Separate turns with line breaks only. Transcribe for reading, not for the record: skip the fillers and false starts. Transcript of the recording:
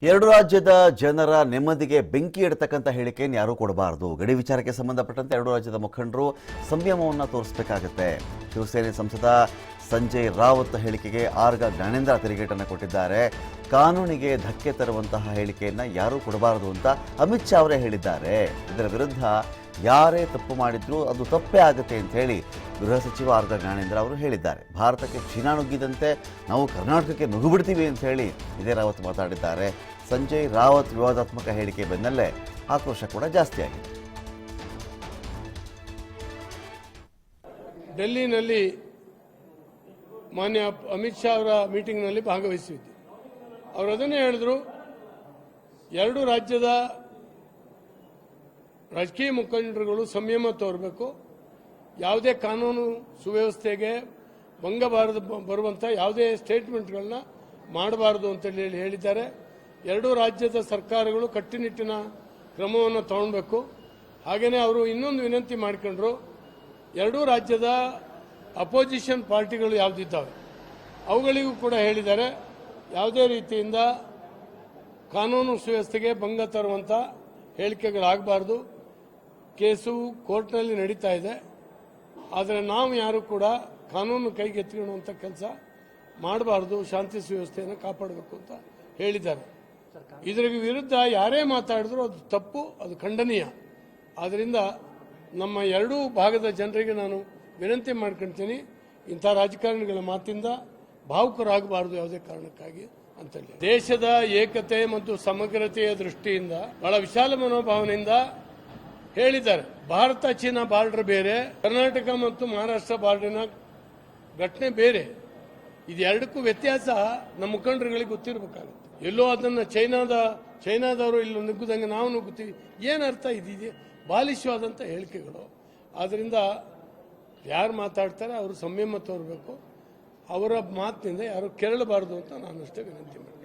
ಎರಡು ರಾಜ್ಯದ ಜನರ ನೆಮ್ಮದಿಗೆ ಬೆಂಕಿ ಇಡತಕ್ಕಂಥ ಹೇಳಿಕೆಯನ್ನು ಯಾರೂ ಕೊಡಬಾರದು. ಗಡಿ ವಿಚಾರಕ್ಕೆ ಸಂಬಂಧಪಟ್ಟಂತೆ ಎರಡು ರಾಜ್ಯದ ಮುಖಂಡರು ಸಂಯಮವನ್ನು ತೋರಿಸಬೇಕಾಗುತ್ತೆ. ಶಿವಸೇನೆ ಸಂಸದ ಸಂಜಯ್ ರಾವತ್ ಹೇಳಿಕೆಗೆ ಆರ್ಗ ಜ್ಞಾನೇಂದ್ರ ತಿರುಗೇಟನ್ನು ಕೊಟ್ಟಿದ್ದಾರೆ. ಕಾನೂನಿಗೆ ಧಕ್ಕೆ ತರುವಂತಹ ಹೇಳಿಕೆಯನ್ನು ಯಾರೂ ಕೊಡಬಾರದು ಅಂತ ಅಮಿತ್ ಶಾ ಅವರೇ ಹೇಳಿದ್ದಾರೆ. ಇದರ ವಿರುದ್ಧ ಯಾರೇ ತಪ್ಪು ಮಾಡಿದ್ರೂ ಅದು ತಪ್ಪೇ ಆಗುತ್ತೆ ಅಂತ ಹೇಳಿ ಗೃಹ ಸಚಿವ ಆರ್ಗ ಜ್ಞಾನೇಂದ್ರ ಅವರು ಹೇಳಿದ್ದಾರೆ. ಭಾರತಕ್ಕೆ ಚೀನಾ ನುಗ್ಗಿದಂತೆ ನಾವು ಕರ್ನಾಟಕಕ್ಕೆ ನುಗ್ಗಿಬಿಡ್ತೀವಿ ಅಂತ ಹೇಳಿ ಇದೇ ರಾವತ್ ಮಾತಾಡಿದ್ದಾರೆ. ಸಂಜಯ್ ರಾವತ್ ವಿವಾದಾತ್ಮಕ ಹೇಳಿಕೆ ಬೆನ್ನಲ್ಲೇ ಆಕ್ರೋಶ ಕೂಡ ಜಾಸ್ತಿ ಆಗಿದೆ.
ಡೆಲ್ಲಿನಲ್ಲಿ ಮಾನ್ಯ ಅಮಿತ್ ಶಾ ಅವರ ಮೀಟಿಂಗ್ನಲ್ಲಿ ಭಾಗವಹಿಸಿದ್ದೆ. ಅವರು ಅದನ್ನೇ ಹೇಳಿದ್ರು, ಎರಡು ರಾಜ್ಯದ ರಾಜಕೀಯ ಮುಖಂಡರುಗಳು ಸಂಯಮ ತೋರಬೇಕು, ಯಾವುದೇ ಕಾನೂನು ಸುವ್ಯವಸ್ಥೆಗೆ ಭಂಗ ಬರುವಂಥ ಯಾವುದೇ ಸ್ಟೇಟ್ಮೆಂಟ್ಗಳನ್ನ ಮಾಡಬಾರದು ಅಂತೇಳಿ ಹೇಳಿದ್ದಾರೆ. ಎರಡೂ ರಾಜ್ಯದ ಸರ್ಕಾರಗಳು ಕಟ್ಟುನಿಟ್ಟಿನ ಕ್ರಮವನ್ನು ತಗೊಳ್ಬೇಕು. ಹಾಗೆಯೇ ಅವರು ಇನ್ನೊಂದು ವಿನಂತಿ ಮಾಡಿಕೊಂಡ್ರು, ಎರಡೂ ರಾಜ್ಯದ ಅಪೋಸಿಷನ್ ಪಾರ್ಟಿಗಳು ಯಾವುದಿದ್ದಾವೆ ಅವುಗಳಿಗೂ ಕೂಡ ಹೇಳಿದ್ದಾರೆ, ಯಾವುದೇ ರೀತಿಯಿಂದ ಕಾನೂನು ಸುವ್ಯವಸ್ಥೆಗೆ ಭಂಗ ತರುವಂಥ ಹೇಳಿಕೆಗಳಾಗಬಾರ್ದು. ಕೇಸು ಕೋರ್ಟ್ನಲ್ಲಿ ನಡೀತಾ ಇದೆ, ಆದರೆ ನಾವು ಯಾರು ಕೂಡ ಕಾನೂನು ಕೈಗೆತ್ತಿಕೊಳ್ಳುವಂಥ ಕೆಲಸ ಮಾಡಬಾರ್ದು, ಶಾಂತಿ ಸುವ್ಯವಸ್ಥೆಯನ್ನು ಕಾಪಾಡಬೇಕು ಅಂತ ಹೇಳಿದ್ದಾರೆ. ಇದರ ವಿರುದ್ಧ ಯಾರೇ ಮಾತಾಡಿದ್ರು ಅದು ತಪ್ಪು, ಅದು ಖಂಡನೀಯ. ಆದ್ದರಿಂದ ನಮ್ಮ ಎರಡೂ ಭಾಗದ ಜನರಿಗೆ ನಾನು ವಿನಂತಿ ಮಾಡ್ಕೊಳ್ತೀನಿ, ಇಂಥ ರಾಜಕಾರಣಿಗಳ ಮಾತಿಂದ ಭಾವುಕರಾಗಬಾರದು ಯಾವುದೇ ಕಾರಣಕ್ಕಾಗಿ ಅಂತೇಳಿ. ದೇಶದ ಏಕತೆ ಮತ್ತು ಸಮಗ್ರತೆಯ ದೃಷ್ಟಿಯಿಂದ ಬಹಳ ವಿಶಾಲ ಮನೋಭಾವನೆಯಿಂದ ಹೇಳಿದ್ದಾರೆ. ಭಾರತ ಚೀನಾ ಬಾರ್ಡರ್ ಬೇರೆ, ಕರ್ನಾಟಕ ಮತ್ತು ಮಹಾರಾಷ್ಟ್ರ ಬಾರ್ಡರ್ನ ಘಟನೆ ಬೇರೆ. ಇದೆರಡಕ್ಕೂ ವ್ಯತ್ಯಾಸ ನಮ್ಮ ಮುಖಂಡರುಗಳಿಗೆ ಗೊತ್ತಿರಬೇಕಾಗುತ್ತೆ. ಎಲ್ಲೋ ಅದನ್ನು ಚೈನಾದವರು ಇಲ್ಲಿ ನುಗ್ಗುದಂಗೆ ನಾವು ನುಗ್ಗುತ್ತೀವಿ, ಏನರ್ಥ ಇದಿದೆ? ಬಾಲಿಶವಾದಂಥ ಹೇಳಿಕೆಗಳು. ಆದ್ದರಿಂದ ಯಾರು ಮಾತಾಡ್ತಾರೆ ಅವರು ಸಂಯಮ ತೋರಬೇಕು, ಅವರ ಮಾತಿನಿಂದ ಯಾರು ಕೆರಳಬಾರದು ಅಂತ ನಾನು ಅಷ್ಟೇ ವಿನಂತಿ ಮಾಡ್ತೀನಿ.